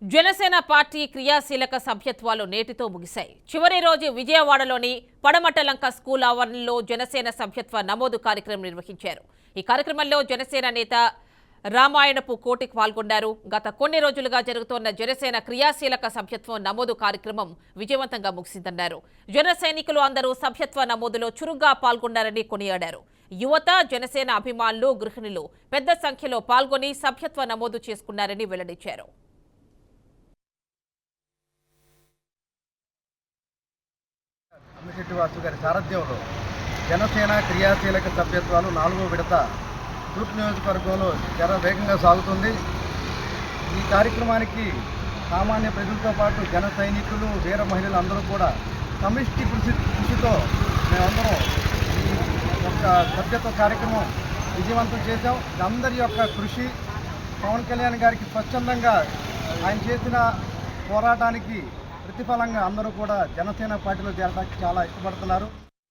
Janasena party క్రియాశీలక సభ్యత్వాలు నేటితో ముగిశాయి. చివరి రోజు విజయవాడలోని పడమటలంక స్కూల్ ఆవరణలో జనసేన సభ్యత్వ నమోదు కార్యక్రమం నిర్వహించారు. ఈ కార్యక్రమంలో జనసేన నేత రామాయణపు కోటికి పాల్గొన్నారు. గత కొన్ని రోజులుగా జరుగుతోన్న జనసేన క్రియాశీలక సభ్యత్వం నమోదు కార్యక్రమం విజయవంతంగా ముగిసిందన్నారు. జన సైనికులు అందరూ సభ్యత్వ నమోదులో చురుగ్గా పాల్గొన్నారని కొనియాడారు. యువత, జనసేన అభిమానులు, గృహిణులు పెద్ద సంఖ్యలో పాల్గొని సభ్యత్వ నమోదు చేసుకున్నారని వెల్లడించారు. అమ్మిశెట్టి వాసు గారి సారథ్యంలో జనసేన క్రియాశీలక సభ్యత్వాలు 4వ విడత తూర్పు నియోజకవర్గంలో చాలా వేగంగా సాగుతుంది. ఈ కార్యక్రమానికి సామాన్య ప్రజలతో పాటు జన సైనికులు, వీర మహిళలు అందరూ కూడా సమిష్టి కృషితో మేమందరం ఈ యొక్క సభ్యత్వ కార్యక్రమం విజయవంతం చేశాం. అందరి యొక్క కృషి, పవన్ కళ్యాణ్ గారికి స్వచ్ఛందంగా ఆయన చేసిన పోరాటానికి ప్రతిఫలంగా అందరూ కూడా జనసేన పార్టీలో చేరడానికి చాలా ఇష్టపడుతున్నారు.